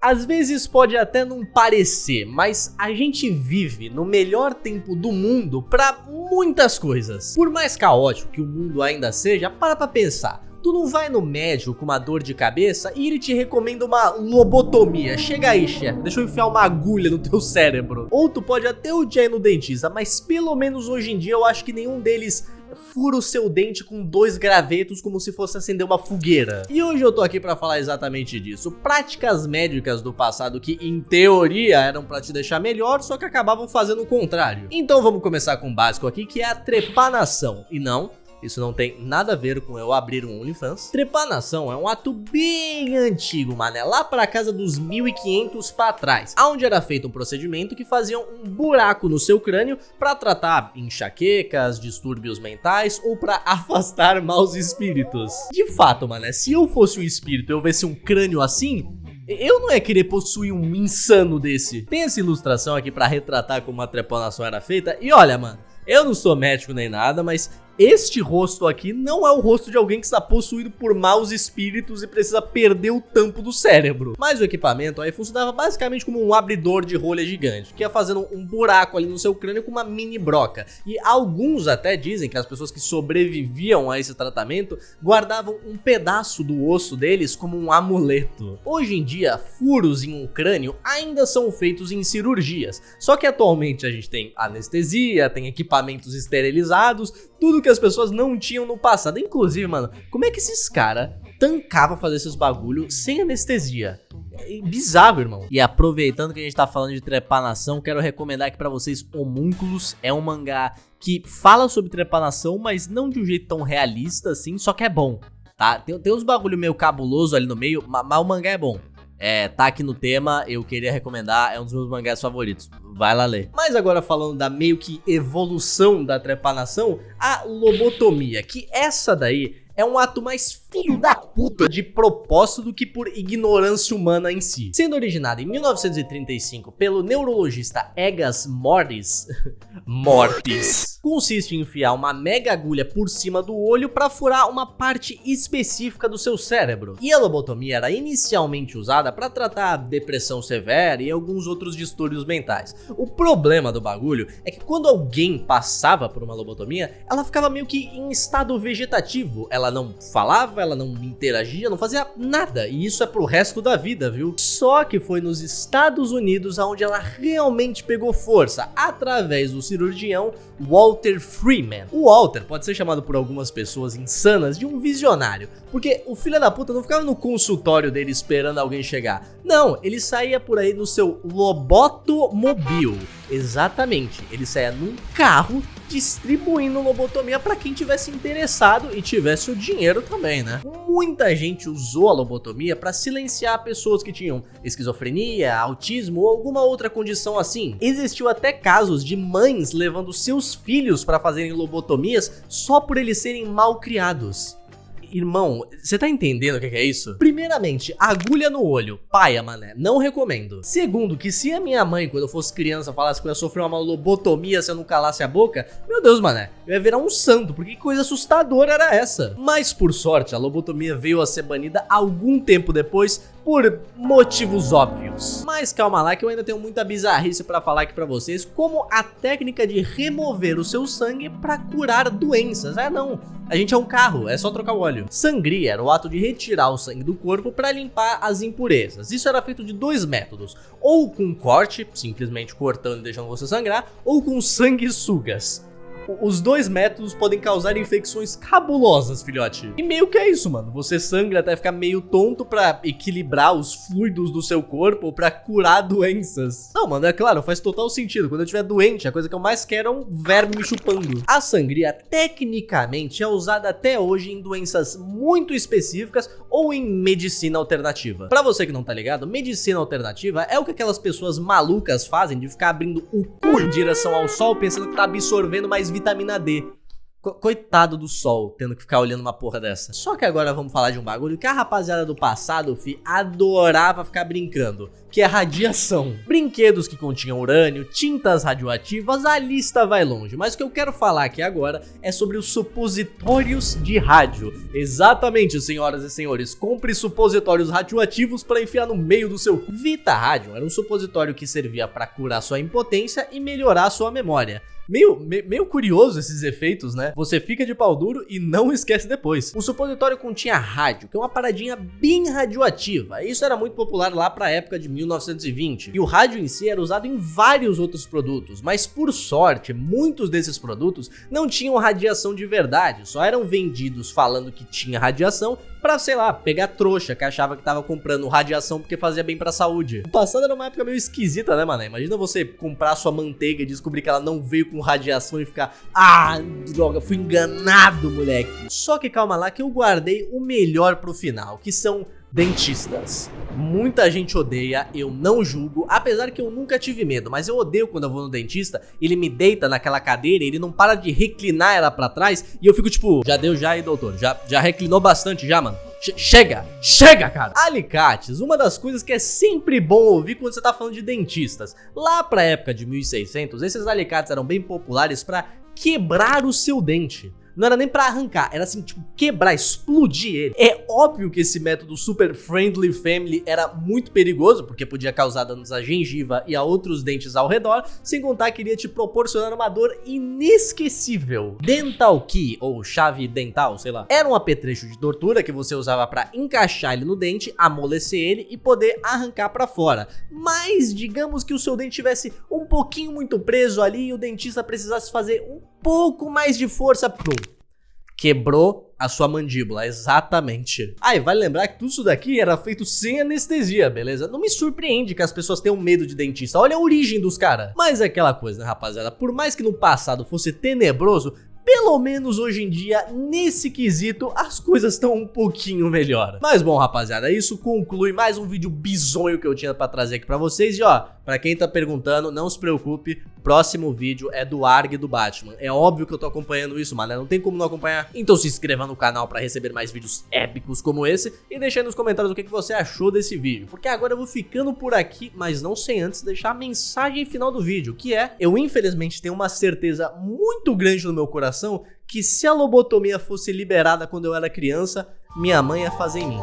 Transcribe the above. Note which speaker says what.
Speaker 1: Às vezes pode até não parecer, mas a gente vive no melhor tempo do mundo pra muitas coisas. Por mais caótico que o mundo ainda seja, para pra pensar. Tu não vai no médico com uma dor de cabeça e ele te recomenda uma lobotomia. Chega aí, chefe, deixa eu enfiar uma agulha no teu cérebro. Ou tu pode até odiar ir no dentista, mas pelo menos hoje em dia eu acho que nenhum deles fura o seu dente com 2 gravetos como se fosse acender uma fogueira. E hoje eu tô aqui pra falar exatamente disso. Práticas médicas do passado que em teoria eram pra te deixar melhor, só que acabavam fazendo o contrário. Então vamos começar com o básico aqui, que é a trepanação. E não, isso não tem nada a ver com eu abrir um OnlyFans. Trepanação é um ato bem antigo, mané, lá pra casa dos 1500 pra trás, onde era feito um procedimento que fazia um buraco no seu crânio pra tratar enxaquecas, distúrbios mentais ou pra afastar maus espíritos. De fato, mané, se eu fosse um espírito e eu visse um crânio assim, eu não ia querer possuir um insano desse. Tem essa ilustração aqui pra retratar como a trepanação era feita. E olha, mano, eu não sou médico nem nada, mas este rosto aqui não é o rosto de alguém que está possuído por maus espíritos e precisa perder o tampo do cérebro. Mas o equipamento aí funcionava basicamente como um abridor de rolha gigante, que ia fazendo um buraco ali no seu crânio com uma mini broca. E alguns até dizem que as pessoas que sobreviviam a esse tratamento guardavam um pedaço do osso deles como um amuleto. Hoje em dia, furos em um crânio ainda são feitos em cirurgias, só que atualmente a gente tem anestesia, tem equipamentos esterilizados, tudo que as pessoas não tinham no passado. Inclusive, mano, como é que esses caras tancavam fazer esses bagulho sem anestesia? É bizarro, irmão. E aproveitando que a gente tá falando de trepanação, quero recomendar aqui pra vocês Homúnculos. É um mangá que fala sobre trepanação, mas não de um jeito tão realista assim, só que é bom, tá? Tem uns bagulho meio cabuloso ali no meio, mas o mangá é bom. Tá aqui no tema, eu queria recomendar, é um dos meus mangás favoritos, vai lá ler. Mas agora falando da meio que evolução da trepanação, a lobotomia, que essa daí é um ato mais filho da puta de propósito do que por ignorância humana em si. Sendo originado em 1935 pelo neurologista Egas Mortis, consiste em enfiar uma mega agulha por cima do olho para furar uma parte específica do seu cérebro. E a lobotomia era inicialmente usada para tratar depressão severa e alguns outros distúrbios mentais. O problema do bagulho é que quando alguém passava por uma lobotomia, ela ficava meio que em estado vegetativo. Ela não falava, ela não interagia, não fazia nada, e isso é pro resto da vida, viu? Só que foi nos Estados Unidos onde ela realmente pegou força, através do cirurgião Walter Freeman. O Walter pode ser chamado por algumas pessoas insanas de um visionário, porque o filho da puta não ficava no consultório dele esperando alguém chegar. Não, ele saía por aí no seu lobotomobile. Exatamente, ele saía num carro distribuindo lobotomia pra quem tivesse interessado e tivesse o dinheiro também, né? Muita gente usou a lobotomia pra silenciar pessoas que tinham esquizofrenia, autismo ou alguma outra condição assim. Existiu até casos de mães levando seus filhos pra fazerem lobotomias só por eles serem mal criados. Irmão, você tá entendendo o que é isso? Primeiramente, agulha no olho, paia, mané, não recomendo. Segundo, que se a minha mãe, quando eu fosse criança, falasse que eu ia sofrer uma lobotomia se eu não calasse a boca, meu Deus, mané, eu ia virar um santo, porque que coisa assustadora era essa? Mas por sorte, a lobotomia veio a ser banida algum tempo depois, por motivos óbvios. Mas calma lá que eu ainda tenho muita bizarrice pra falar aqui pra vocês, como a técnica de remover o seu sangue pra curar doenças. Não, a gente é um carro, é só trocar o óleo. Sangria era o ato de retirar o sangue do corpo pra limpar as impurezas. Isso era feito de 2 métodos, ou com corte, simplesmente cortando e deixando você sangrar, ou com sanguessugas. Os 2 métodos podem causar infecções cabulosas, filhote. E meio que é isso, mano. Você sangra até ficar meio tonto pra equilibrar os fluidos do seu corpo ou pra curar doenças. Não, mano, é claro, faz total sentido. Quando eu estiver doente, a coisa que eu mais quero é um verme me chupando. A sangria, tecnicamente, é usada até hoje em doenças muito específicas ou em medicina alternativa. Pra você que não tá ligado, medicina alternativa é o que aquelas pessoas malucas fazem de ficar abrindo o cu em direção ao sol pensando que tá absorvendo mais vitamina D. Coitado do sol, tendo que ficar olhando uma porra dessa. Só que agora vamos falar de um bagulho que a rapaziada do passado, adorava ficar brincando, que é radiação. Brinquedos que continham urânio, tintas radioativas, a lista vai longe. Mas o que eu quero falar aqui agora é sobre os supositórios de rádio. Exatamente, senhoras e senhores, compre supositórios radioativos para enfiar no meio do seu cu. Vita Radium era um supositório que servia para curar sua impotência e melhorar sua memória. Meio curioso esses efeitos, né? Você fica de pau duro e não esquece depois. O supositório continha rádio, que é uma paradinha bem radioativa. Isso era muito popular lá pra época de 1920. E o rádio em si era usado em vários outros produtos, mas por sorte, muitos desses produtos não tinham radiação de verdade, só eram vendidos falando que tinha radiação pra, sei lá, pegar trouxa que achava que tava comprando radiação porque fazia bem pra saúde. O passado era uma época meio esquisita, né, mano? Imagina você comprar sua manteiga e descobrir que ela não veio com radiação e ficar, ah, droga, fui enganado, moleque. Só que calma lá que eu guardei o melhor pro final, que são dentistas. Muita gente odeia, eu não julgo, apesar que eu nunca tive medo, mas eu odeio quando eu vou no dentista, ele me deita naquela cadeira e ele não para de reclinar ela pra trás e eu fico tipo, já deu já aí, doutor, já reclinou bastante já, mano. Chega, cara! Alicates, uma das coisas que é sempre bom ouvir quando você tá falando de dentistas. Lá pra época de 1600, esses alicates eram bem populares pra quebrar o seu dente. Não era nem pra arrancar, era assim, tipo, quebrar, explodir ele. É óbvio que esse método super friendly family era muito perigoso, porque podia causar danos à gengiva e a outros dentes ao redor, sem contar que iria te proporcionar uma dor inesquecível. Dental key, ou chave dental, sei lá, era um apetrecho de tortura que você usava pra encaixar ele no dente, amolecer ele e poder arrancar pra fora. Mas digamos que o seu dente tivesse um pouquinho muito preso ali e o dentista precisasse fazer um pouco mais de força, pum, quebrou a sua mandíbula, exatamente. Ah, e vale lembrar que tudo isso daqui era feito sem anestesia, beleza? Não me surpreende que as pessoas tenham medo de dentista, olha a origem dos caras. Mas é aquela coisa, né, rapaziada, por mais que no passado fosse tenebroso, pelo menos hoje em dia, nesse quesito, as coisas estão um pouquinho melhor. Mas bom, rapaziada, isso conclui mais um vídeo bizonho que eu tinha pra trazer aqui pra vocês. E ó, pra quem tá perguntando, não se preocupe, próximo vídeo é do ARG do Batman. É óbvio que eu tô acompanhando isso, mano, não tem como não acompanhar. Então se inscreva no canal pra receber mais vídeos épicos como esse. E deixa aí nos comentários o que você achou desse vídeo. Porque agora eu vou ficando por aqui, mas não sem antes deixar a mensagem final do vídeo, que é: eu infelizmente tenho uma certeza muito grande no meu coração que se a lobotomia fosse liberada quando eu era criança, minha mãe ia fazer em mim.